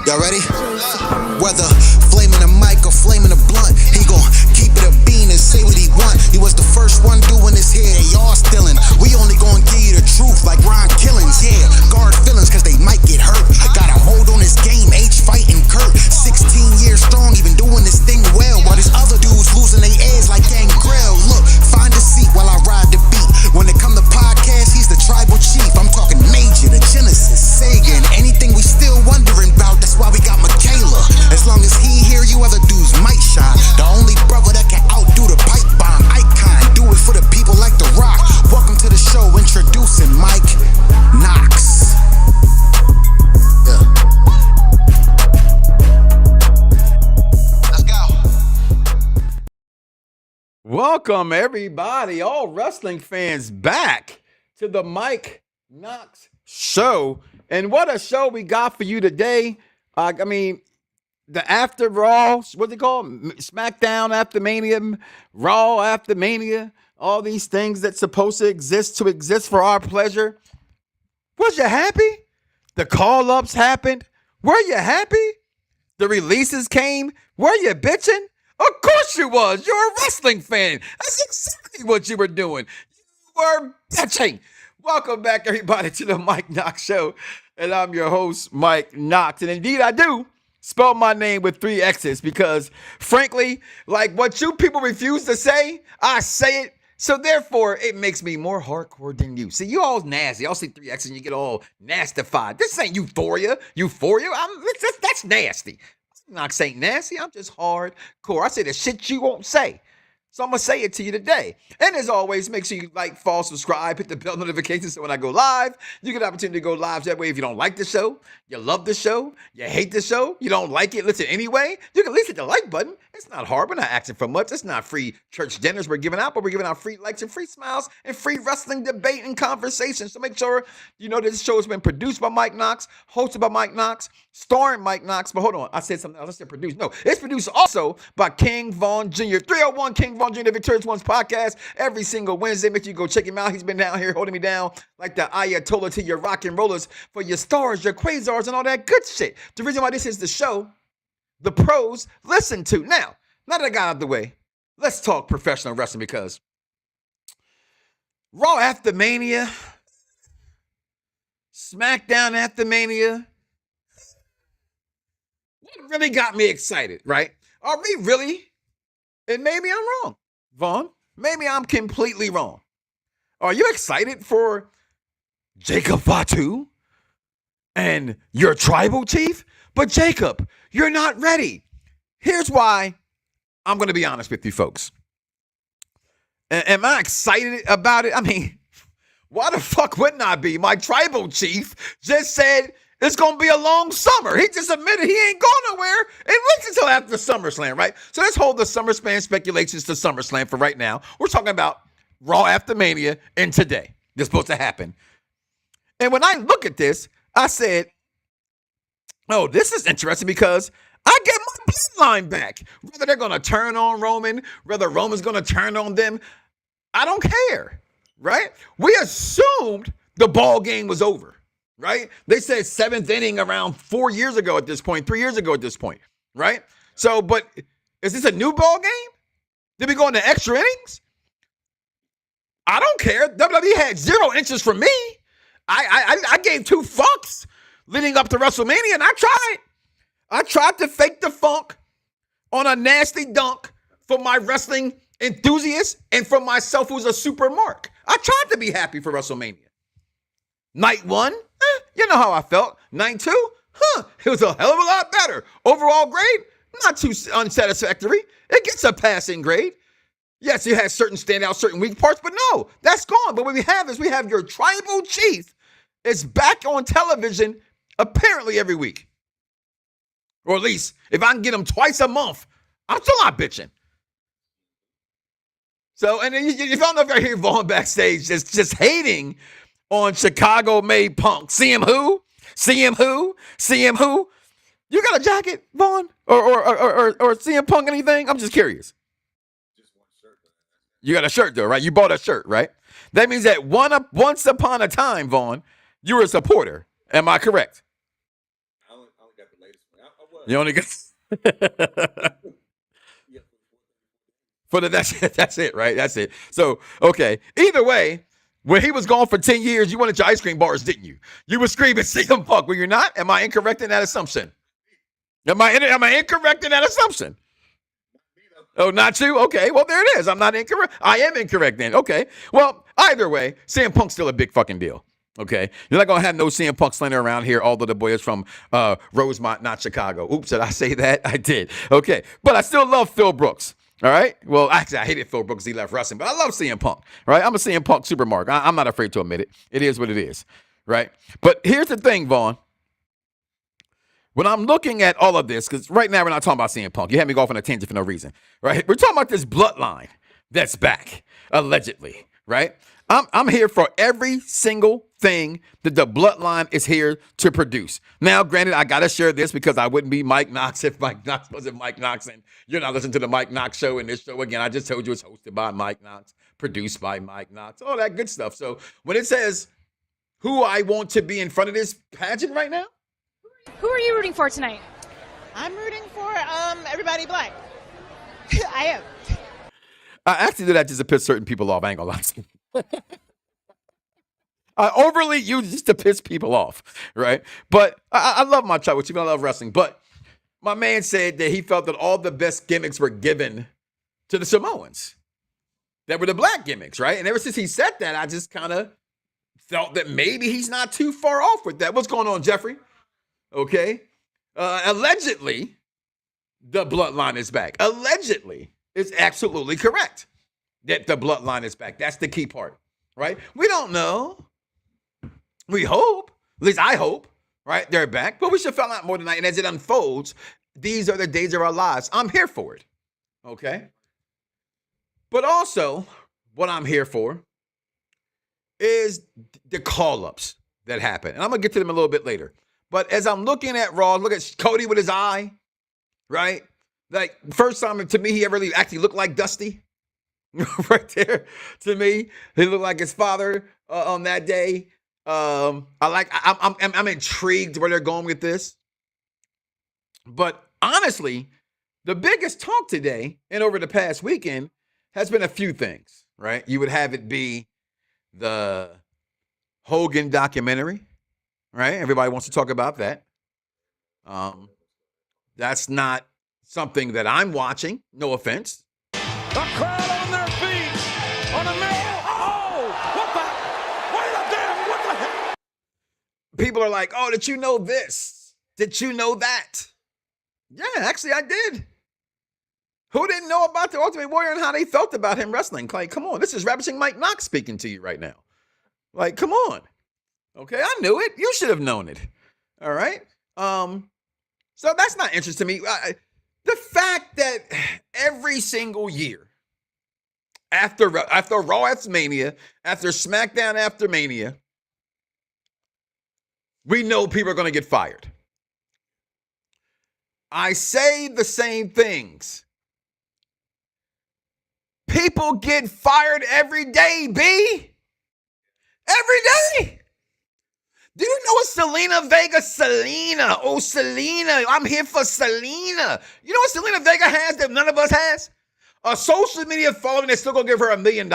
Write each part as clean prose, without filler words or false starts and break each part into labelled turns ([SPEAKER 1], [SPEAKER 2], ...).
[SPEAKER 1] Y'all ready? Whether flaming a mic or flaming a blunt, he gon' keep it a bean and say what he want. He was the first one doing his hair, y'all stealing. We only gon' give you the truth like Ron Killings. Yeah, guard feelings cause they might get hurt. Got a hold on his game, H fighting Kurt. 16 years strong, even doing this thing well. While these other dudes losing their airs like Gangrel. Look, find a seat while I ride the beat. When it come to podcast, he's the tribal chief. I'm talking Major, the Genesis, Sega, and anything we still wondering about. That's why we got Michaela. As long as he here, you other dudes might shine. The only brother that can outdo the pipe bomb icon. Do it for the people like The Rock. Welcome to the show, introducing Mike Knoxxx. Yeah. Let's go.
[SPEAKER 2] Welcome everybody, all wrestling fans, back to the Mike Knoxxx Show. And what a show we got for you today. I mean, the after Raw, what's it called? SmackDown after Mania, Raw after Mania, all these things that's supposed to exist for our pleasure. Was you happy? The call-ups happened. Were you happy? The releases came. Were you bitching? Of course you was. You're a wrestling fan. That's exactly what you were doing. You were bitching. Welcome back, everybody, to the Mike Knoxxx Show. And I'm your host, Mike Knoxxx. And indeed, I do spell my name with 3 X's because, frankly, like what you people refuse to say, I say it. So therefore, it makes me more hardcore than you. See, you all nasty. Y'all see 3 X's and you get all nastified. This ain't euphoria. That's nasty. Knoxxx ain't nasty. I'm just hardcore. I say the shit you won't say. So I'm going to say it to you today. And as always, make sure you like, follow, subscribe, hit the bell notifications so when I go live, you get the opportunity to go live. That way, if you don't like the show, you love the show, you hate the show, you don't like it, listen anyway, you can at least hit the like button. It's not hard. We're not asking for much. It's not free church dinners we're giving out, but we're giving out free likes and free smiles and free wrestling debate and conversation. So make sure you know this show has been produced by Mike Knoxxx, hosted by Mike Knoxxx, starring Mike Knoxxx. But hold on, I said something else. I said produced. No, it's produced also by King Von Jr. 301 King Von Jr. Victorious One's podcast every single Wednesday. Make sure you go check him out. He's been down here holding me down like the Ayatollah to your rock and rollers for your stars, your quasars, and all that good shit. The reason why this is the show the pros listen to. Now that I got out of the way, let's talk professional wrestling because Raw after Mania, SmackDown after Mania, what really got me excited, right? Are we really? And maybe I'm wrong, Vaughn. Maybe I'm completely wrong. Are you excited for Jacob Fatu and your tribal chief? But Jacob, you're not ready. Here's why I'm going to be honest with you folks. Am I excited about it? I mean, why the fuck wouldn't I be? My tribal chief just said it's going to be a long summer. He just admitted he ain't going nowhere and waits until after SummerSlam, right? So let's hold the SummerSlam speculations to SummerSlam for right now. We're talking about Raw after Mania and today. This is supposed to happen. And when I look at this, I said, oh, this is interesting because I get my bloodline back. Whether they're going to turn on Roman, whether Roman's going to turn on them, I don't care, right? We assumed the ball game was over, right? They said 7th inning around 4 years ago at this point, 3 years ago at this point, right? So, but is this a new ball game? Did we go into extra innings? I don't care. WWE had 0 interest for me. I gave 2 fucks leading up to WrestleMania, and I tried to fake the funk on a nasty dunk for my wrestling enthusiasts and for myself who's a super mark. I tried to be happy for WrestleMania. Night 1, you know how I felt. Night 2, it was a hell of a lot better. Overall grade, not too unsatisfactory. It gets a passing grade. Yes, you had certain standouts, certain weak parts, but no, that's gone. But what we have is we have your tribal chief is back on television apparently every week. Or at least, if I can get him twice a month, I'm still not bitching. So, and then you don't know if I hear Vaughn backstage just hating on Chicago-made Punk. See him who? You got a jacket, Vaughn? Or CM Punk anything? I'm just curious. Just one shirt. You got a shirt though, right? You bought a shirt, right? That means that once upon a time, Vaughn, you were a supporter. Am I correct?
[SPEAKER 3] I only got the latest one.
[SPEAKER 2] You only got for the that's it, right? That's it. So okay. Either way, when he was gone for 10 years, you wanted your ice cream bars, didn't you? You were screaming CM Punk, were you not? Am I incorrect in that assumption? Am I incorrect in that assumption? Oh, not you? Okay, well, there it is. I'm not incorrect. I am incorrect then. Okay. Well, either way, CM Punk's still a big fucking deal. Okay. You're not going to have no CM Punk slender around here, although the boy is from Rosemont, not Chicago. Oops, did I say that? I did. Okay. But I still love Phil Brooks. All right. Well, actually, I hated Phil Brooks. He left wrestling, but I love CM Punk. All right. I'm a CM Punk supermark. I'm not afraid to admit it. It is what it is. Right. But here's the thing, Vaughn. When I'm looking at all of this, because right now we're not talking about CM Punk. You had me go off on a tangent for no reason, right? We're talking about this bloodline that's back, allegedly, right? I'm here for every single thing that the bloodline is here to produce. Now, granted, I got to share this because I wouldn't be Mike Knoxxx if Mike Knoxxx wasn't Mike Knoxxx, and you're not listening to the Mike Knoxxx Show. And this show, again, I just told you it's hosted by Mike Knoxxx, produced by Mike Knoxxx, all that good stuff. So when it says who I want to be in front of this pageant right now,
[SPEAKER 3] who are you rooting for tonight?
[SPEAKER 4] I'm rooting for everybody black. I am.
[SPEAKER 2] I actually did that just to piss certain people off. I ain't gonna lie to you. I overly use just to piss people off, right? But I love my chat with you. I love wrestling. But my man said that he felt that all the best gimmicks were given to the Samoans. That were the black gimmicks, right? And ever since he said that, I just kind of felt that maybe he's not too far off with that. What's going on, Jeffrey? Okay. Allegedly, the bloodline is back. Allegedly, it's absolutely correct that the bloodline is back. That's the key part, right? We don't know. We hope, at least I hope, right? They're back, but we should find out more tonight. And as it unfolds, these are the days of our lives. I'm here for it, okay? But also, what I'm here for is the call-ups that happen. And I'm going to get to them a little bit later. But as I'm looking at Raw, look at Cody with his eye, right? Like, first time to me, he ever really actually looked like Dusty. Right there, to me. He looked like his father on that day. I'm intrigued where they're going with this. But honestly, the biggest talk today and over the past weekend has been a few things, right? You would have it be the Hogan documentary. Right? Everybody wants to talk about that. That's not something that I'm watching. No offense.
[SPEAKER 5] The crowd on their feet. On a man. Oh! What the hell?
[SPEAKER 2] People are like, oh, did you know this? Did you know that? Yeah, actually, I did. Who didn't know about the Ultimate Warrior and how they felt about him wrestling? Like, come on. This is Ravishing Mike Knoxxx speaking to you right now. Like, come on. Okay, I knew it. You should have known it. All right. So that's not interesting to me. The fact that every single year after Raw SmackDown, after SmackDown after Mania, we know people are going to get fired. I say the same things. People get fired every day, B. Every day. Do you know what Selena Vega? Selena. Oh, Selena. I'm here for Selena. You know what Selena Vega has that none of us has? A social media following that's still going to give her $1 million.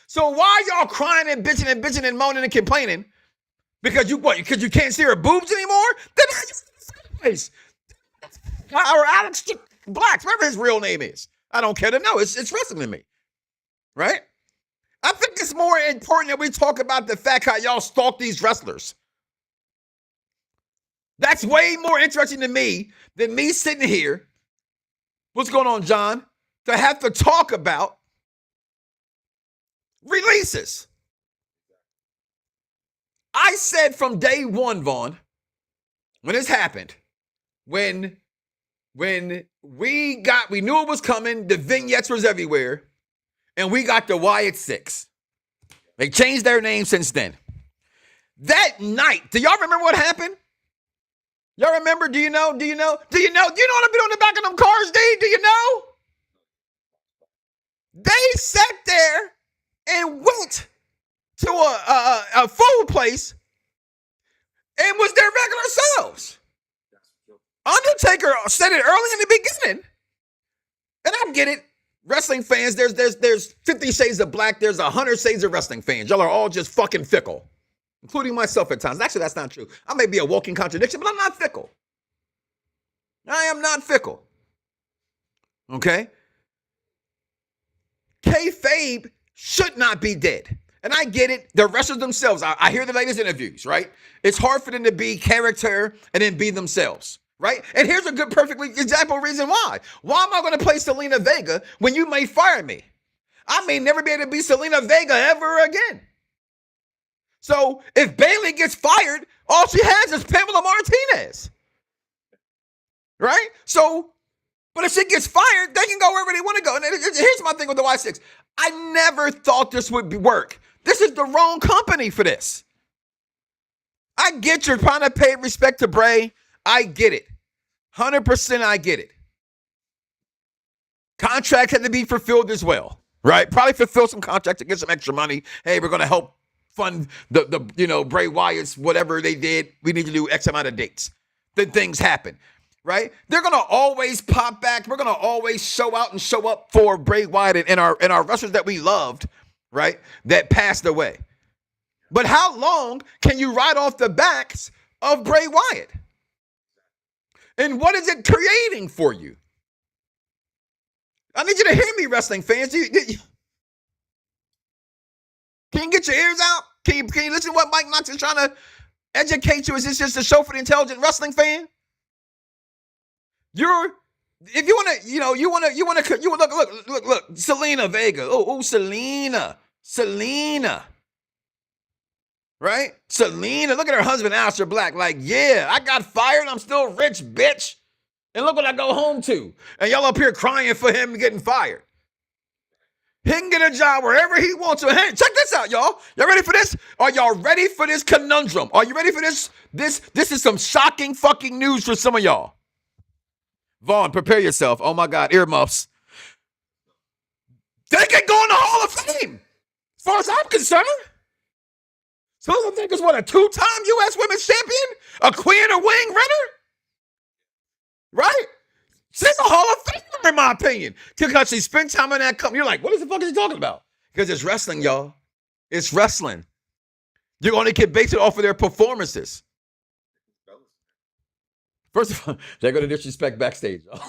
[SPEAKER 2] So why y'all crying and bitching and moaning and complaining? Because you can't see her boobs anymore? Then place. Or Alex Black, whatever his real name is. I don't care to know. It's wrestling to me. Right? I think it's more important that we talk about the fact how y'all stalk these wrestlers. That's way more interesting to me than me sitting here. What's going on, John? To have to talk about releases. I said from day one, Vaughn, when this happened, when we knew it was coming, the vignettes was everywhere. And we got the Wyatt Six. They changed their name since then. That night, do y'all remember what happened? Y'all remember? Do you know? Do you know what been on the back of them cars, D? Do you know? They sat there and went to a food place and was their regular selves. Undertaker said it early in the beginning. And I get it. Wrestling fans, there's 50 Shades of Black. There's 100 Shades of Wrestling fans. Y'all are all just fucking fickle, including myself at times. Actually, that's not true. I may be a walking contradiction, but I'm not fickle. I am not fickle. Okay? Kayfabe should not be dead. And I get it. The wrestlers themselves, I hear the latest interviews, right? It's hard for them to be character and then be themselves. Right? And here's a good, perfectly example reason why. Why am I going to play Selena Vega when you may fire me? I may never be able to be Selena Vega ever again. So if Bayley gets fired, all she has is Pamela Martinez. Right? So, but if she gets fired, they can go wherever they want to go. And here's my thing with the Y6. I never thought this would work. This is the wrong company for this. I get you're trying to pay respect to Bray. I get it. 100% I get it. Contracts had to be fulfilled as well, right? Probably fulfill some contracts to get some extra money. Hey, we're going to help fund the Bray Wyatt's whatever they did. We need to do X amount of dates. Then things happen, right? They're going to always pop back. We're going to always show out and show up for Bray Wyatt and our wrestlers that we loved, right? That passed away. But how long can you ride off the backs of Bray Wyatt? And what is it creating for you? I need you to hear me, wrestling fans. Can you get your ears out? Can you listen to what Mike Knoxxx is trying to educate you? Is this just a show for the intelligent wrestling fan? If you want to, look, Selena Vega. Oh, Selena. Right? Selena, look at her husband, Aleister Black. Like, yeah, I got fired. I'm still rich, bitch. And look what I go home to. And y'all up here crying for him getting fired. He can get a job wherever he wants to. Hey, check this out, y'all. Y'all ready for this? Are y'all ready for this conundrum? Are you ready for this? This is some shocking fucking news for some of y'all. Vaughn, prepare yourself. Oh my God, earmuffs. They can go in the Hall of Fame. As far as I'm concerned. Selena Vega's what, a 2-time U.S. Women's Champion? A Queen of Wing Runner? Right? She's a Hall of Famer, in my opinion. Because she spent time in that company. You're like, what the fuck is he talking about? Because it's wrestling, y'all. It's wrestling. You're going to get based off of their performances. First of all, they're going to disrespect backstage, y'all.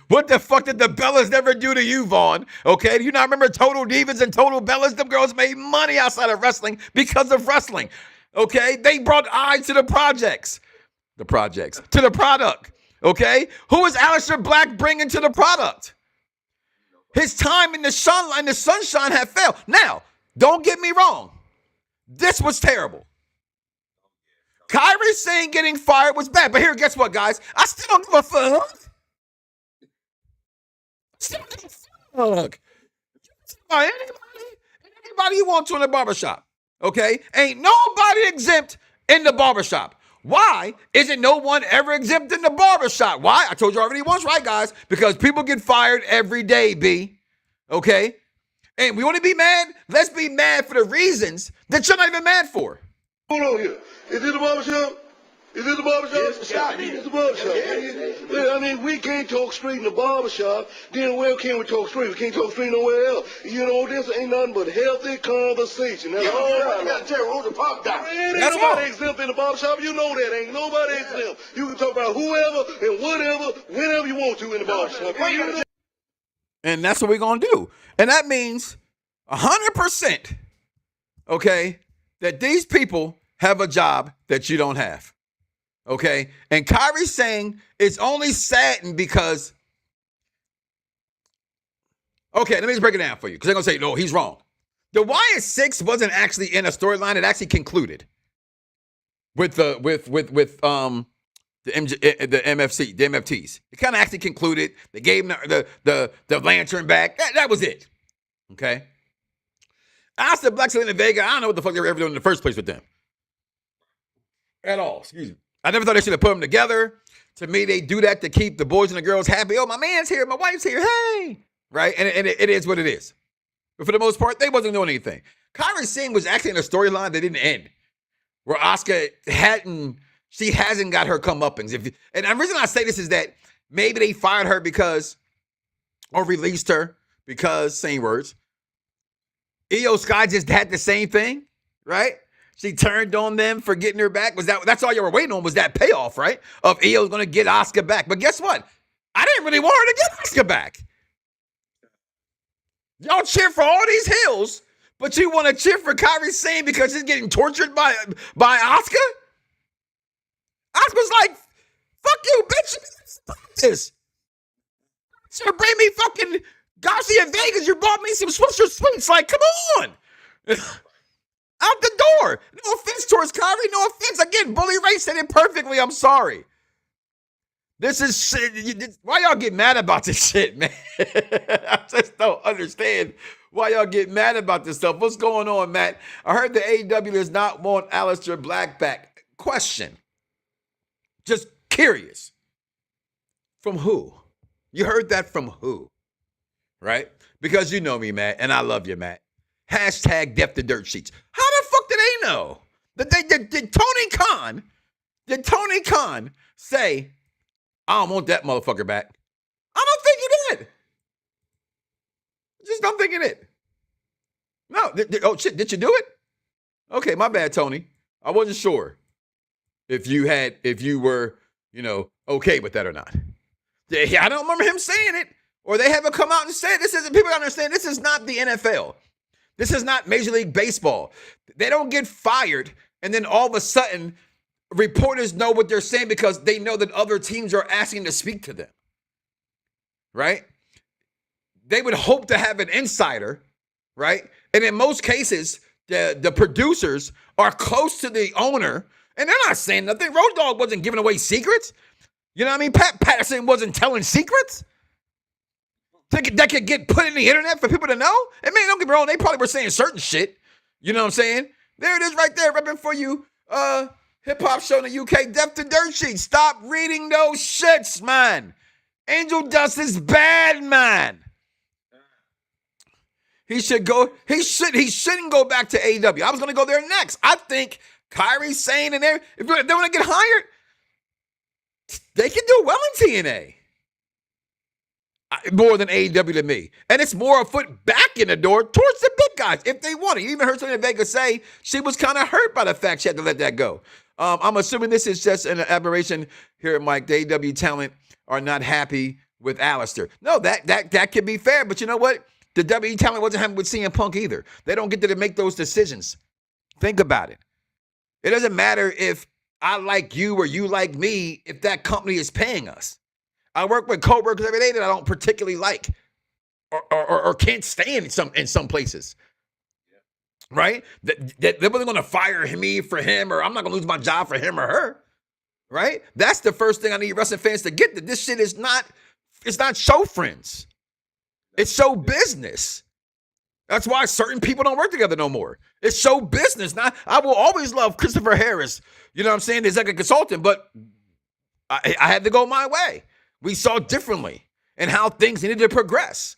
[SPEAKER 2] What the fuck did the Bellas never do to you, Vaughn? Okay, do you not remember Total Divas and Total Bellas? Them girls made money outside of wrestling because of wrestling. Okay, they brought eyes to the projects. To the product. Okay, who is Aleister Black bringing to the product? His time in the sunshine had failed. Now, don't get me wrong. This was terrible. Kairi Sane getting fired was bad. But here, guess what, guys? I still don't give a fuck. Look, anybody you want to in the barbershop, okay? Ain't nobody exempt in the barbershop. Why isn't no one ever exempt in the barbershop? Why? I told you already once, right, guys? Because people get fired every day, B. Okay? And we want to be mad? Let's be mad for the reasons that you're not even mad for.
[SPEAKER 6] Hold on here. Is it the barbershop? Is it the barbershop? It's the barbershop. Well, I mean, we can't talk straight in the barbershop. Then where can we talk straight? We can't talk straight nowhere else. You know, this ain't nothing but healthy conversation. That's all right. You got to tell Rosa Pop down. Ain't nobody exempt in the barbershop. You know that. Ain't nobody exempt. You can talk about whoever and whatever, whenever you want to in the barbershop.
[SPEAKER 2] And that's what we're going to do. And that means 100%, okay, that these people have a job that you don't have. Okay? And Kairi's saying it's only saddened because, okay, let me just break it down for you. Because they're going to say, no, he's wrong. The YS6 wasn't actually in a storyline. It actually concluded with the MFTs. It kind of actually concluded. They gave him the lantern back. That was it. Okay? Aleister Black, Selena Vega, I don't know what the fuck they were ever doing in the first place with them. At all. Excuse me. I never thought they should have put them together. To me, they do that to keep the boys and the girls happy. Oh, my man's here. My wife's here. Hey. Right? And it is what it is. But for the most part, they wasn't doing anything. Kairi Sane was actually in a storyline that didn't end. Where Asuka hadn't She hasn't got her comeuppance. And the reason I say this is that maybe they fired her or released her because, same words, Io Sky just had the same thing, right? She turned on them for getting her back. That's all you were waiting on, was that payoff, right? Of Io's going to get Asuka back. But guess what? I didn't really want her to get Asuka back. Y'all cheer for all these heels, but you want to cheer for Kairi Sane because she's getting tortured by Asuka? Asuka's like, fuck you, bitch. Fuck this. So bring me fucking Garcia Vegas. You bought me some Swisher Sweets. Like, come on. Out the door. No offense towards Kyrie. No offense. Again, Bully Ray said it perfectly. I'm sorry. This is shit. Why y'all get mad about this shit, man? I just don't understand why y'all get mad about this stuff. What's going on, Matt? I heard the AEW does not want Aleister Black back. Question. Just curious. From who? You heard that from who? Right? Because you know me, Matt, and I love you, Matt. Hashtag Depth the Dirt Sheets. How the fuck did they know? Did Tony Khan say, I don't want that motherfucker back? I don't think he did. Just don't think he did. No. Oh, shit. Did you do it? Okay, my bad, Tony. I wasn't sure if you were, okay with that or not. Yeah, I don't remember him saying it, or they haven't come out and said this isn't. People understand this is not the NFL. This is not Major League Baseball. They don't get fired, and then all of a sudden, reporters know what they're saying because they know that other teams are asking to speak to them. Right? They would hope to have an insider, right? And in most cases, the producers are close to the owner, and they're not saying nothing. Road Dogg wasn't giving away secrets. You know what I mean? Pat Patterson wasn't telling secrets that could get put in the internet for people to know. And man, don't get me wrong, they probably were saying certain shit. You know what I'm saying? There it is right there, repping for you. Hip-hop show in the UK, Depth the Dirt Sheet. Stop reading those shits, man. Angel Dust is bad, man. He shouldn't go back to AEW. I was going to go there next. I think Kairi Sane and if they want to get hired, they can do well in TNA. More than AEW to me. And it's more a foot back in the door towards the big guys if they want it. You even heard Sonya Vega say she was kind of hurt by the fact she had to let that go. I'm assuming this is just an aberration here, Mike. The AEW talent are not happy with Aleister. No, that could be fair, but you know what? The WWE talent wasn't happy with CM Punk either. They don't get to make those decisions. Think about it. It doesn't matter if I like you or you like me if that company is paying us. I work with coworkers every day that I don't particularly like or can't stand in some places. Right? They wasn't going to fire me for him, or I'm not going to lose my job for him or her. Right? That's the first thing I need wrestling fans to get, that this shit is not, it's not show friends. It's show business. That's why certain people don't work together no more. It's show business. Now, I will always love Christopher Harris. You know what I'm saying? He's like a consultant, but I had to go my way. We saw differently and how things needed to progress,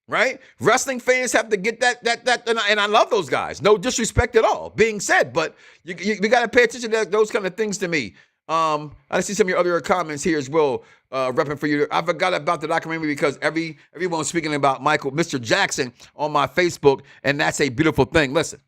[SPEAKER 2] right? Wrestling fans have to get that, and I love those guys. No disrespect at all being said, but you got to pay attention to those kind of things to me. I see some of your other comments here as well, repping for you. I forgot about the documentary because everyone's speaking about Mr. Jackson on my Facebook, and that's a beautiful thing. Listen,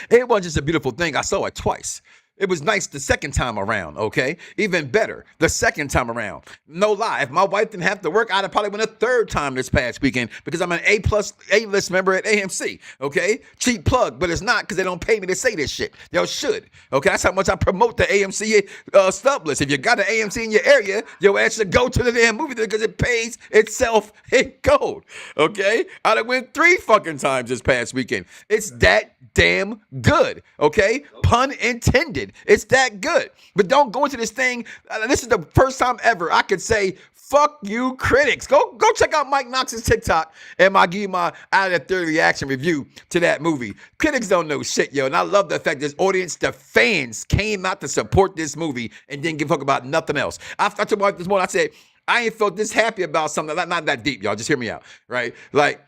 [SPEAKER 2] it wasn't just a beautiful thing. I saw it twice. It was nice the second time around, okay? Even better the second time around. No lie. If my wife didn't have to work, I'd have probably went a third time this past weekend because I'm an A-list member at AMC, okay? Cheap plug, but it's not because they don't pay me to say this shit. Y'all should, okay? That's how much I promote the AMC stub list. If you got an AMC in your area, your ass should go to the damn movie theater because it pays itself in gold, okay? I'd have went 3 fucking times this past weekend. It's that damn good, okay? Pun intended. It's that good. But don't go into this thing. This is the first time ever I could say, fuck you critics. Go check out Mike Knoxx's TikTok and I'll give you my out of 30 reaction review to that movie. Critics don't know shit, yo. And I love the fact this audience, the fans, came out to support this movie and didn't give a fuck about nothing else. I talked about this morning. I said, I ain't felt this happy about something. Not that deep, y'all. Just hear me out, right? Like,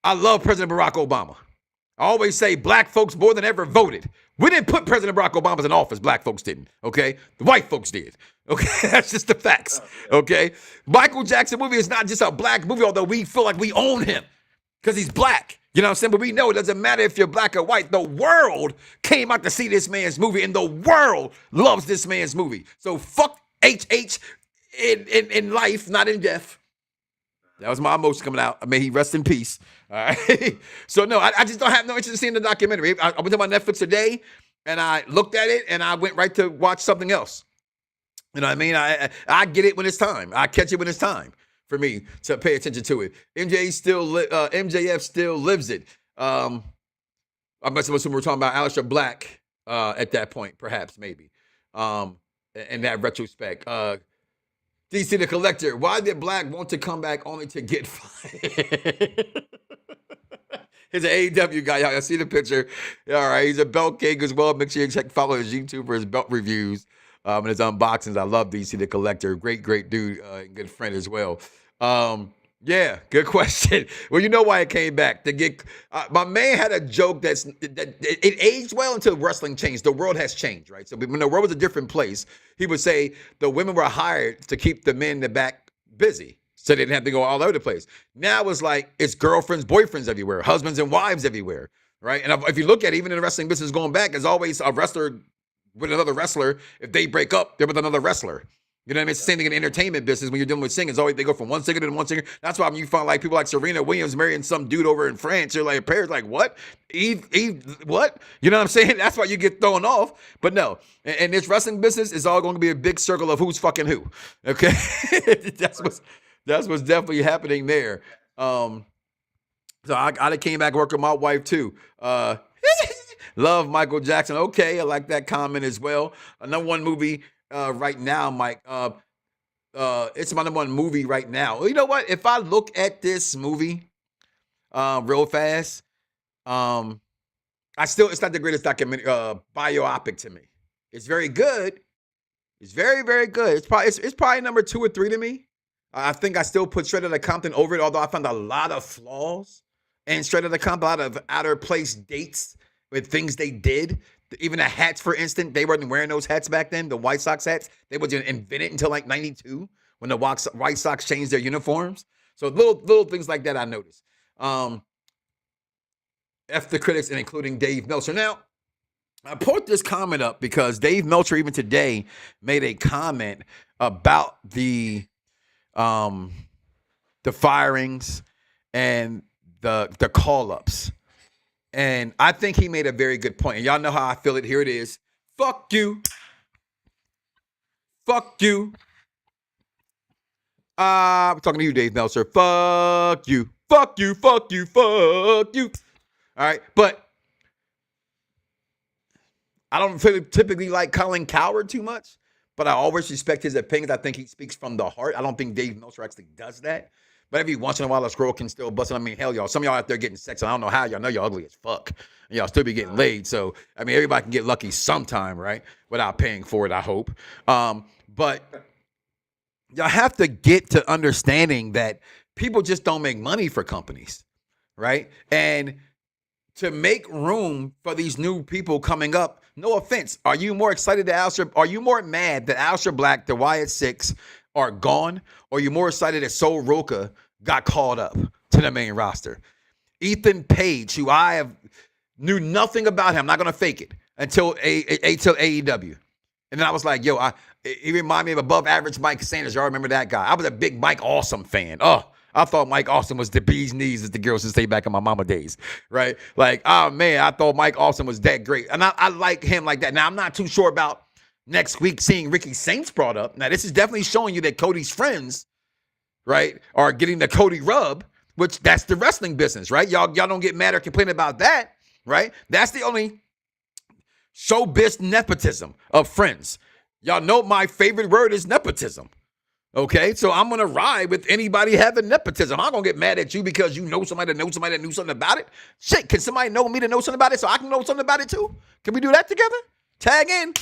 [SPEAKER 2] I love President Barack Obama. I always say black folks more than ever voted. We didn't put President Barack Obama in office. Black folks didn't, okay? The white folks did, okay? That's just the facts, okay? Michael Jackson movie is not just a black movie, although we feel like we own him because he's black. You know what I'm saying? But we know it doesn't matter if you're black or white. The world came out to see this man's movie, and the world loves this man's movie. So fuck HH in life, not in death. That was my emotion coming out. May he rest in peace. All right. So no, I just don't have no interest in seeing the documentary. I went to my Netflix today and I looked at it and I went right to watch something else. You know what I mean? I get it when it's time. I catch it when it's time for me to pay attention to it. MJF still lives it. I must assume we're talking about Aleister Black at that point, perhaps, maybe. In that retrospect. DC the Collector, why did Black want to come back only to get fired? He's an AEW guy, y'all. I see the picture. All right, he's a belt king as well. Make sure you follow his YouTube for his belt reviews and his unboxings. I love DC the Collector. Great dude and good friend as well. Yeah, good question. Well, you know why it came back. To get my man had a joke that it aged well until wrestling changed. The world has changed, right? So when the world was a different place, he would say the women were hired to keep the men in the back busy, so they didn't have to go all over the place. Now it's like it's girlfriends, boyfriends everywhere, husbands and wives everywhere, right? And if you look at it, even in the wrestling business going back, there's always a wrestler with another wrestler. If they break up, they're with another wrestler. You know what I mean? It's the same thing in the entertainment business when you're dealing with singing. It's always they go from one singer to one singer. That's why when you find like people like Serena Williams marrying some dude over in France, you're like, Paris, like, what? Eve, what? You know what I'm saying? That's why you get thrown off. But no, in this wrestling business, it's all going to be a big circle of who's fucking who. Okay? that's what's definitely happening there. So I came back working with my wife too. Love Michael Jackson. Okay, I like that comment as well. Number one movie right now, Mike. It's my number one movie right now. You know what? If I look at this movie real fast, it's not the greatest documentary biopic to me. It's very good. It's very, very good. It's probably number 2 or 3 to me. I think I still put Straight Outta Compton over it, although I found a lot of flaws in Straight Outta Compton, a lot of out of place dates with things they did. Even the hats, for instance, they weren't wearing those hats back then. The White Sox hats, they wasn't invented until like 92 when the White Sox changed their uniforms. So little things like that I noticed. F the critics, and including Dave Meltzer. Now, I put this comment up because Dave Meltzer even today made a comment about the firings and the call-ups. And I think he made a very good point. And y'all know how I feel it. Here it is. Fuck you. Fuck you. I'm talking to you, Dave Meltzer. Fuck you. Fuck you. Fuck you. Fuck you. All right. But I don't typically like Colin Cowherd too much, but I always respect his opinions. I think he speaks from the heart. I don't think Dave Meltzer actually does that. But every once in a while, a scroll can still bust. I mean, hell, y'all. Some of y'all out there getting sex, and I don't know how. Y'all know y'all ugly as fuck. And y'all still be getting laid. So, I mean, everybody can get lucky sometime, right? Without paying for it, I hope. But y'all have to get to understanding that people just don't make money for companies, right? And to make room for these new people coming up, no offense, are you more excited are you more mad that Aleister Black, the Wyatt Six are gone, or are you more excited that Sol Roca got called up to the main roster? Ethan Page, who I knew nothing about him, I'm not going to fake it, until AEW. And then I was like, yo, he reminded me of above average Mike Sanders. Y'all remember that guy? I was a big Mike Awesome fan. Oh, I thought Mike Awesome was the bee's knees, as the girls would say back in my mama days, right? Like, oh man, I thought Mike Awesome was that great. And I like him like that. Now, I'm not too sure about next week seeing Ricky Saints brought up. Now, this is definitely showing you that Cody's friends, right, are getting the Cody rub, which that's the wrestling business, right? Y'all don't get mad or complain about that, right? That's the only showbiz nepotism of friends. Y'all know my favorite word is nepotism. Okay, so I'm going to ride with anybody having nepotism. I'm going to get mad at you because you know somebody that knows somebody that knew something about it. Shit, can somebody know me to know something about it so I can know something about it too? Can we do that together? Tag in.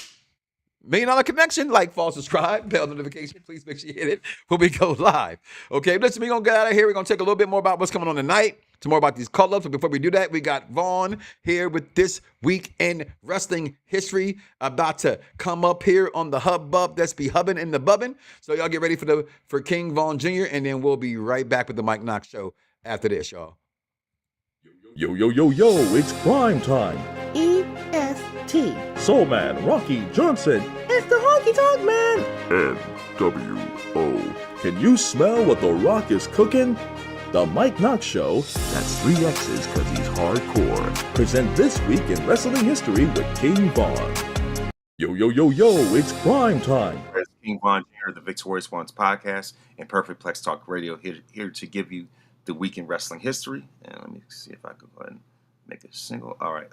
[SPEAKER 2] $1 Million Connection. Like, follow, subscribe, bell notification. Please make sure you hit it when we go live. Okay, listen, we're going to get out of here. We're going to take a little bit more about what's coming on tonight. Some more about these call-ups. But before we do that, we got Vaughn here with This Week in Wrestling History about to come up here on the hubbub that's be hubbing and the bubbing. So y'all get ready for King Vaughn Jr., and then we'll be right back with the Mike Knoxxx Show after this, y'all.
[SPEAKER 7] Yo, it's prime time. EST. Soul Man, Rocky Johnson. It's the Honky Tonk Man. NWO. Can you smell what The Rock is cooking? The Mike Knoxxx Show. That's 3 X's because he's hardcore. Present This Week in Wrestling History with King Vaughn. Yo, it's prime time.
[SPEAKER 8] It's King Vaughn Jr., the Victorious Ones podcast, and Perfect Plex Talk Radio here to give you the week in wrestling history. And let me see if I can go ahead and make a single. All right.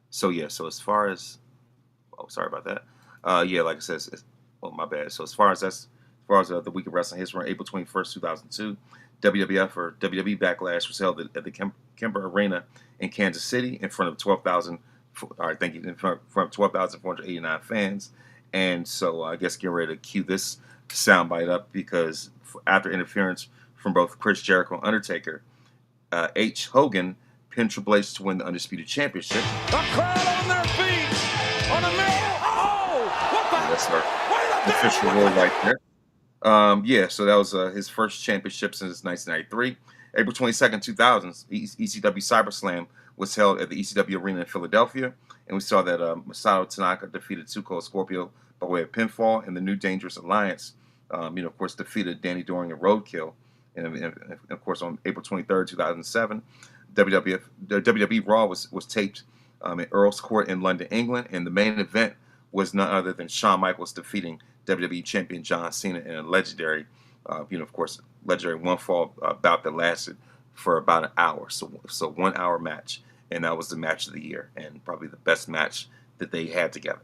[SPEAKER 8] So as far as, sorry about that. Like I said, my bad. So as far as the week in wrestling history, on April 21st, 2002, WWF or WWE Backlash was held at the Kemper Arena in Kansas City in front of 12,000. All right, thank you. In front of 12,489 fans. And so I guess getting ready to cue this soundbite up because after interference from both Chris Jericho and Undertaker, H. Hogan pinned Triple H to win the Undisputed Championship.
[SPEAKER 5] The crowd on their feet. On a mill. Oh, what the?
[SPEAKER 8] That's our official rule right there. So that was his first championship since 1993. April 22nd, 2000, ECW CyberSlam was held at the ECW Arena in Philadelphia. And we saw that Masato Tanaka defeated Tsuko Scorpio by way of pinfall, and the New Dangerous Alliance, of course, defeated Danny Doring and Roadkill. And of course, on April 23rd, 2007, WWE Raw was taped at Earl's Court in London, England. And the main event was none other than Shawn Michaels defeating WWE Champion John Cena in a legendary, legendary one-fall bout that lasted for about an hour. So 1 hour match. And that was the match of the year and probably the best match that they had together.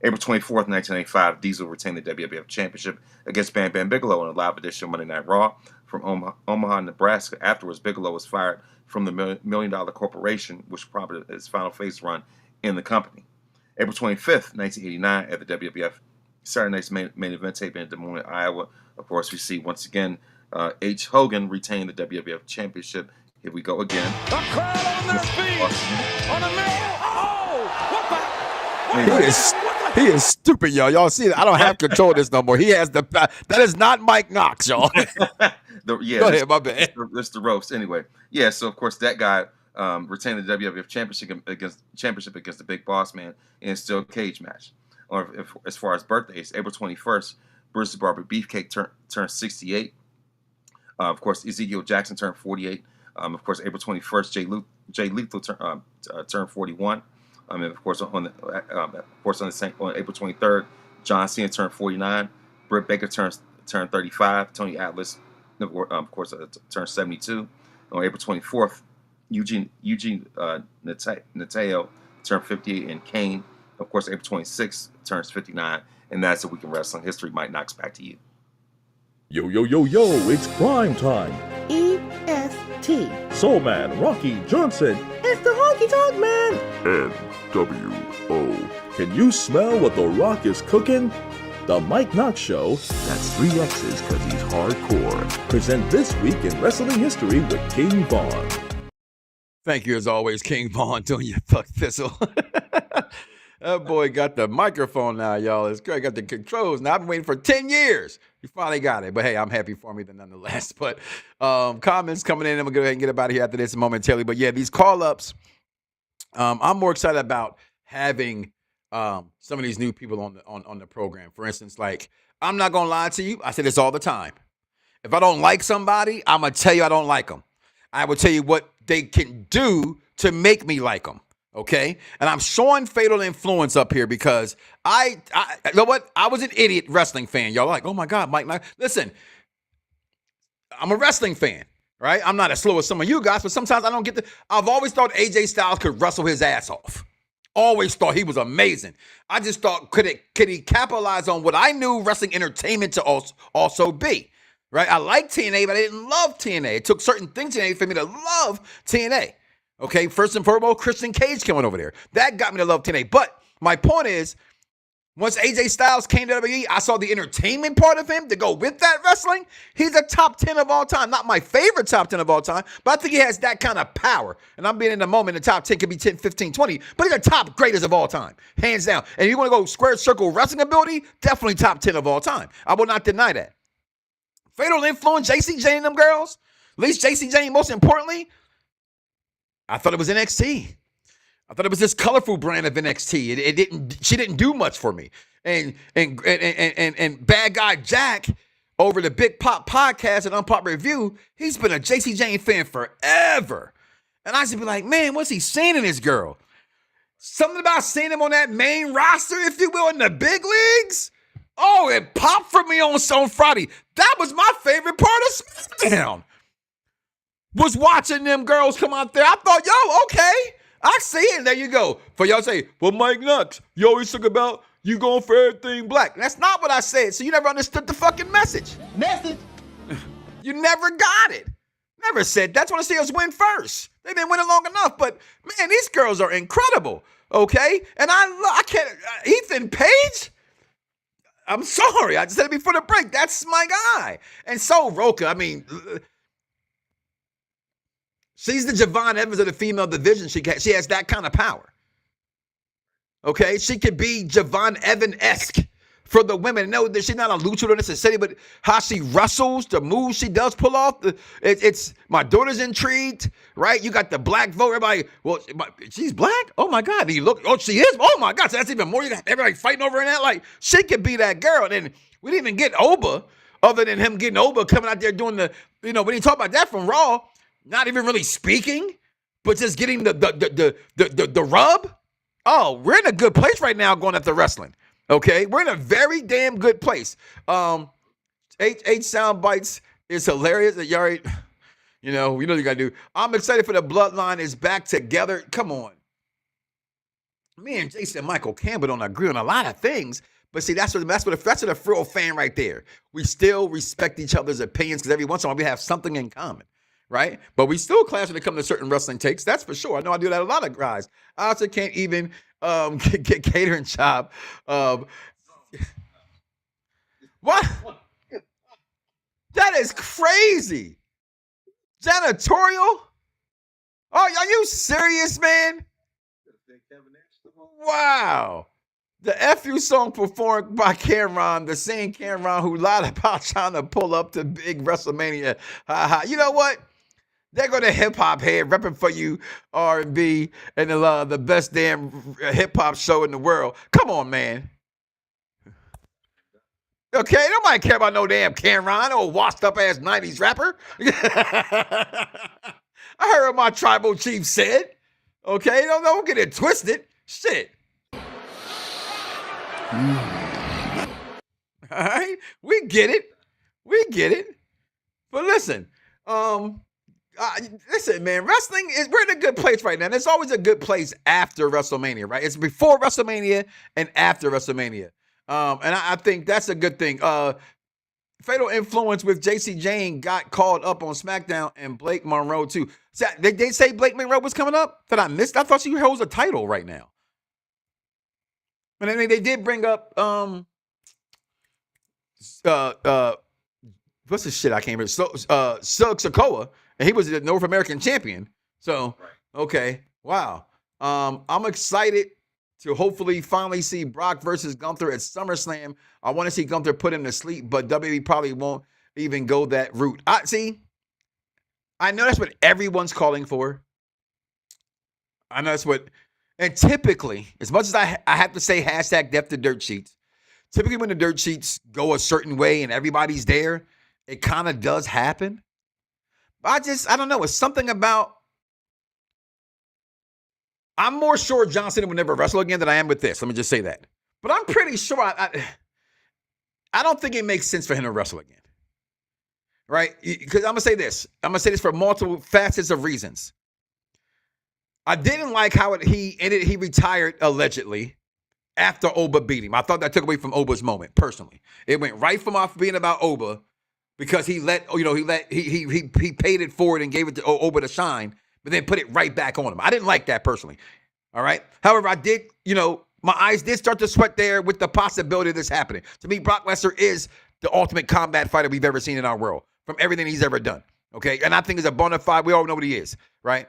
[SPEAKER 8] April 24th, 1985, Diesel retained the WWF Championship against Bam Bam Bigelow in a live edition of Monday Night Raw from Omaha, Nebraska. Afterwards, Bigelow was fired from the $1 Million Corporation, which prompted his final face run in the company. April 25th, 1989, at the WWF Saturday Night's main event taping in Des Moines, Iowa, of course, we see once again H. Hogan retain the WWF Championship. Here we go again.
[SPEAKER 5] The crowd on their feet. On a mill. Oh, what the?
[SPEAKER 2] He is stupid, y'all. Y'all see that? I don't have control of this no more. He has that is not Mike Knoxxx, y'all. Go ahead, my bad.
[SPEAKER 8] That's the roast. Anyway, so of course that guy retained the WWF Championship against the Big Boss Man in a steel cage match. Or as far as birthdays, April 21st, Bruce the Barber Beefcake turned 68. Of course, Ezekiel Jackson turned 48. Of course, April 21st, Jay Lethal turned 41. And of course, on April 23rd, John Cena turned 49. Britt Baker turned 35. Tony Atlas, of course, turned 72. On April 24th, Eugene Nateo turned 58, and Kane, of course, April 26th turns 59. And that's a week in wrestling history. Mike Knoxxx, back to you.
[SPEAKER 7] Yo, it's prime time. EST. Soul Man, Rocky Johnson. It's the Honky Tonk Man. NWO. Can you smell what The Rock is cooking? The Mike Knoxxx Show. That's 3 X's because he's hardcore. Present This Week in Wrestling History with King Vaughn.
[SPEAKER 2] Thank you, as always, King Vaughn, doing your fuck thistle. That boy got the microphone now, y'all. It's great. Got the controls. Now, I've been waiting for 10 years. You finally got it. But, hey, I'm happy for me nonetheless. But comments coming in. I'm going to go ahead and get up out of here after this momentarily. But, yeah, these call-ups, I'm more excited about having some of these new people on the program. For instance, like, I'm not going to lie to you. I say this all the time. If I don't like somebody, I'm going to tell you I don't like them. I will tell you what they can do to make me like them. Okay, and I'm showing Fatal Influence up here because I you know what? I was an idiot wrestling fan. Y'all are like, oh my God, Mike. Listen, I'm a wrestling fan, right? I'm not as slow as some of you guys, but sometimes I don't get I've always thought AJ Styles could wrestle his ass off. Always thought he was amazing. I just thought, could he capitalize on what I knew wrestling entertainment to also be, right? I like TNA, but I didn't love TNA. It took certain things in TNA for me to love TNA. Okay, first and foremost, Christian Cage coming over there. That got me to love TNA. But my point is, Once AJ Styles came to WWE, I saw the entertainment part of him to go with that wrestling. He's a top 10 of all time. Not my favorite top 10 of all time, but I think he has that kind of power. And I'm being in the moment, the top 10 could be 10, 15, 20, but he's a top greatest of all time, hands down. And if you want to go square circle wrestling ability, definitely top 10 of all time. I will not deny that. Fatal Influence, JC Jane and them girls, at least JC Jane, most importantly, I thought it was NXT. I thought it was this colorful brand of NXT. She didn't do much for me. And Bad Guy Jack over the Big Pop podcast and Unpop Review, he's been a JC Jane fan forever. And I should be like, man, what's he seeing in this girl? Something about seeing him on that main roster, if you will, in the big leagues. Oh, it popped for me on Friday. That was my favorite part of SmackDown. Was watching them girls come out there. I thought, yo, okay. I see it, and there you go. For y'all say, well, Mike Knoxxx, you always talk about you going for everything black. That's not what I said, so you never understood the fucking message.
[SPEAKER 9] Message.
[SPEAKER 2] You never got it. Never said that's want to see us win first. They've been winning long enough, but man, these girls are incredible, okay? And I can't, Ethan Page, I'm sorry, I just said it before the break. That's my guy. And so Roka, I mean, she's the Javon Evans of the female division. She has that kind of power. Okay? She could be Javon Evans-esque for the women. No, she's not a luchador necessarily, but how she wrestles, the moves she does pull off, it's my daughter's intrigued, right? You got the black vote. Everybody, well, she's black? Oh, my God. You look, oh, she is? Oh, my God. So that's even more. You got everybody fighting over in that. Like, she could be that girl. And then we didn't even get Oba, other than him getting Oba coming out there doing the, we didn't talk about that from Raw. Not even really speaking, but just getting the rub. Oh, we're in a good place right now going after wrestling. Okay, we're in a very damn good place. H sound bites is hilarious. You know what you gotta do. I'm excited for the Bloodline is back together. Come on, me and Jason Michael Campbell don't agree on a lot of things, but see that's what a real fan right there. We still respect each other's opinions because every once in a while we have something in common. Right? But we still clash when it comes to certain wrestling takes. That's for sure. I know I do that a lot of guys. I also can't even get catering job. What? That is crazy. Janitorial? Oh, are you serious, man? Wow. The FU song performed by Cameron, the same Cameron who lied about trying to pull up to big WrestleMania. You know what? They're going to hip-hop head, repping for you R&B and the best damn hip-hop show in the world. Come on, man. Okay, nobody care about no damn Cameron, old washed-up-ass 90s rapper. I heard what my tribal chief said. Okay, don't get it twisted. Shit. All right, we get it. But listen, listen, man, wrestling we're in a good place right now. And it's always a good place after WrestleMania, right? It's before WrestleMania and after WrestleMania. And I think that's a good thing. Fatal Influence with JC Jane got called up on SmackDown and Blake Monroe too. So they say Blake Monroe was coming up that I missed. I thought she holds a title right now. But I mean, they did bring up what's the shit I can't remember? Silk Sokoa, and he was the North American champion. So okay, wow. I'm excited to hopefully finally see Brock versus Gunther at SummerSlam. I want to see Gunther put him to sleep, but WWE probably won't even go that route. I know that's what everyone's calling for. I know that's what. And typically, as much as I have to say hashtag death to dirt sheets, typically when the dirt sheets go a certain way and everybody's there, it kind of does happen. But I don't know. It's something about, I'm more sure John Cena will never wrestle again than I am with this. Let me just say that. But I'm pretty sure I don't think it makes sense for him to wrestle again. Right? Because I'm going to say this. I'm going to say this for multiple facets of reasons. I didn't like how he retired allegedly after Oba beat him. I thought that took away from Oba's moment, personally. It went right from off being about Oba because he paid it forward and gave it to Oba to shine, but then put it right back on him. I didn't like that personally. All right. However, I did, My eyes did start to sweat there with the possibility of this happening. To me, Brock Lesnar is the ultimate combat fighter we've ever seen in our world from everything he's ever done. Okay, and I think he's a bona fide. We all know what he is, right?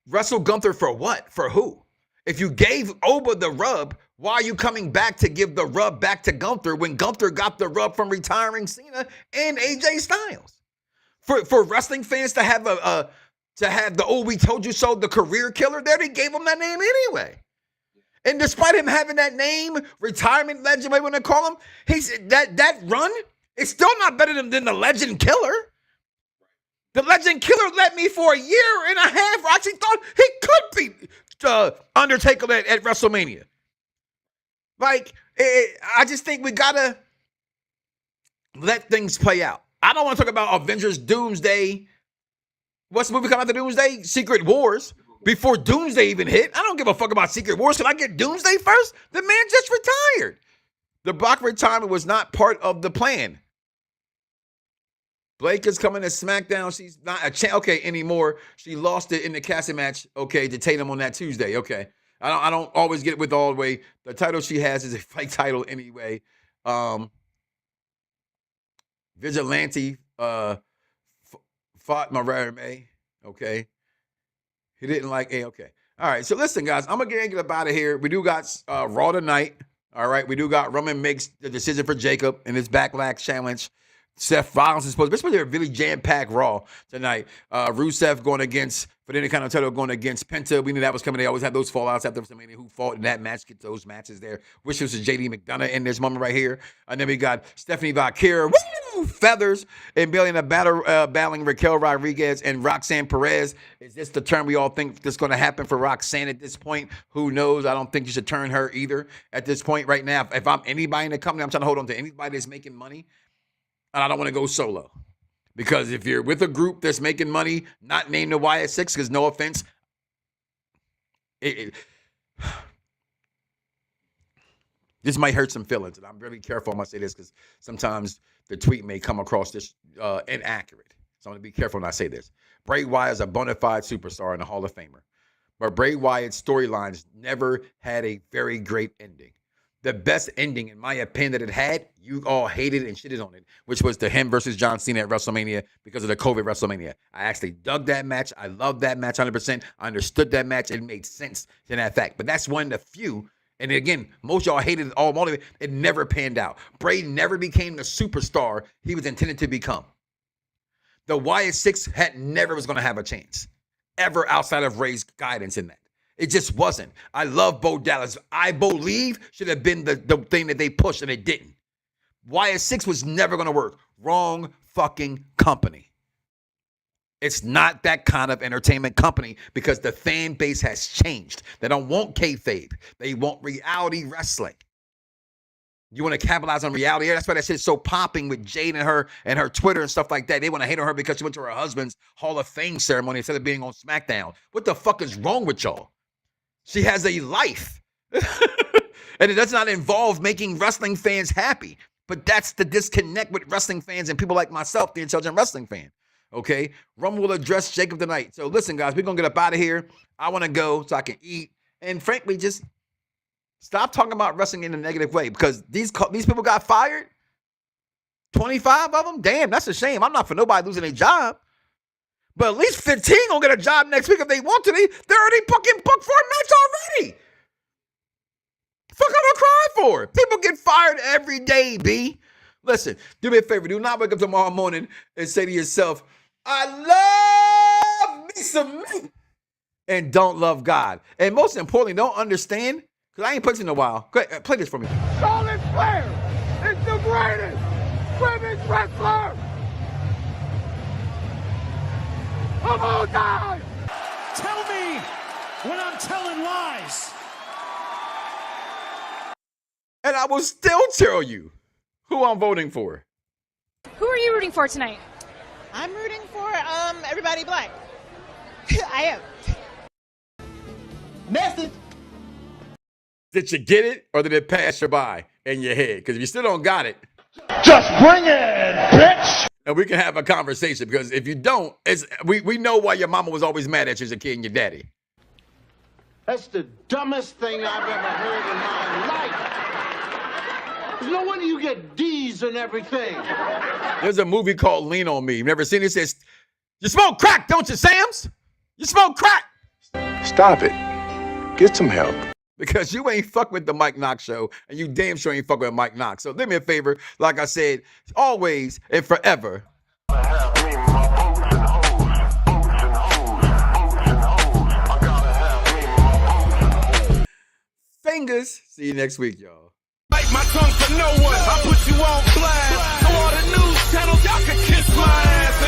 [SPEAKER 2] Wrestle Gunther for what? For who? If you gave Oba the rub, why are you coming back to give the rub back to Gunther when Gunther got the rub from retiring Cena and AJ Styles? For wrestling fans to have the "oh, we told you so," the career killer there, they gave him that name anyway. And despite him having that name, retirement legend, whatever you want to call him, he's that run is still not better than the legend killer. The legend killer led me for a year and a half. I actually thought he could beat Undertaker at WrestleMania. Like, I just think we gotta let things play out. I don't want to talk about Avengers Doomsday. What's the movie coming after Doomsday? Secret Wars. Before Doomsday even hit. I don't give a fuck about Secret Wars. Can I get Doomsday first? The man just retired. The Brock retirement was not part of the plan. Blake is coming to SmackDown. She's not a champ, anymore. She lost it in the casting match, to Tatum on that Tuesday, I don't always get it with all the way. The title she has is a fight title anyway. Vigilante fought Mariah May, He didn't like All right, so listen, guys, I'm going to get up out of here. We do got Raw tonight, all right? We do got Roman makes the decision for Jacob in his backlash challenge. Seth Rollins is supposed to be a really jam-packed Raw tonight. Rusev going against, for the Intercontinental going against Penta. We knew that was coming. They always have those fallouts after WrestleMania. Who fought in that match? Get those matches there. Wish it was JD McDonough in this moment right here. And then we got Stephanie Valkyrie, feathers, and battling Raquel Rodriguez and Roxanne Perez. Is this the turn we all think that's going to happen for Roxanne at this point? Who knows? I don't think you should turn her either at this point right now. If I'm anybody in the company, I'm trying to hold on to anybody that's making money. And I don't want to go solo. Because if you're with a group that's making money, not named the Wyatt Six, because no offense, this might hurt some feelings. And I'm really careful when I say this because sometimes the tweet may come across this inaccurate. So I'm going to be careful when I say this. Bray Wyatt is a bona fide superstar and a Hall of Famer. But Bray Wyatt's storylines never had a very great ending. The best ending, in my opinion, that it had, you all hated and shitted on it, which was the him versus John Cena at WrestleMania because of the COVID WrestleMania. I actually dug that match. I loved that match 100%. I understood that match. It made sense to that fact. But that's one of the few, and again, most y'all hated it all of it. It never panned out. Bray never became the superstar he was intended to become. The Wyatt Six never was going to have a chance, ever outside of Ray's guidance in that. It just wasn't. I love Bo Dallas. I believe should have been the thing that they pushed, and it didn't. Wyatt Six was never going to work. Wrong fucking company. It's not that kind of entertainment company because the fan base has changed. They don't want kayfabe. They want reality wrestling. You want to capitalize on reality? That's why that shit's so popping with Jade and her Twitter and stuff like that. They want to hate on her because she went to her husband's Hall of Fame ceremony instead of being on SmackDown. What the fuck is wrong with y'all? She has a life. And it does not involve making wrestling fans happy. But that's the disconnect with wrestling fans and people like myself, the intelligent wrestling fan. Roman will address Jacob tonight. So listen, guys, we're going to get up out of here. I want to go so I can eat. And frankly, just stop talking about wrestling in a negative way because these people got fired. 25 of them? Damn, that's a shame. I'm not for nobody losing their job. But at least 15 gonna get a job next week if they want to. They're already booked for a match already. Fuck I'm gonna cry for? People get fired every day, B. Listen, do me a favor. Do not wake up tomorrow morning and say to yourself, I love me some me. And don't love God. And most importantly, don't understand, because I ain't played this in a while. Go ahead, play this for me.
[SPEAKER 5] Charlotte Flair is the greatest women's wrestler of all time. Tell me when I'm telling lies.
[SPEAKER 2] And I will still tell you who I'm voting for.
[SPEAKER 3] Who are you rooting for tonight?
[SPEAKER 4] I'm rooting for everybody black. I am.
[SPEAKER 5] Message.
[SPEAKER 2] Did you get it or did it pass you by in your head? Because if you still don't got it,
[SPEAKER 5] Just bring it, bitch.
[SPEAKER 2] and we can have a conversation. Because if you don't, we know why your mama was always mad at you as a kid and your daddy.
[SPEAKER 9] That's the dumbest thing I've ever heard in my life. There's no wonder you get D's and everything.
[SPEAKER 2] There's a movie called Lean on Me. You never seen it? It says, you smoke crack, don't you, Sams? You smoke crack.
[SPEAKER 10] Stop it. Get some help.
[SPEAKER 2] Because you ain't fuck with the Mike Knoxxx Show, and you damn sure ain't fuck with Mike Knoxxx. So do me a favor, like I said, always and forever. Fingers. See you next week, y'all.
[SPEAKER 5] Bite my tongue for no one. I put you on blast. So all the news channels, y'all can kiss my ass.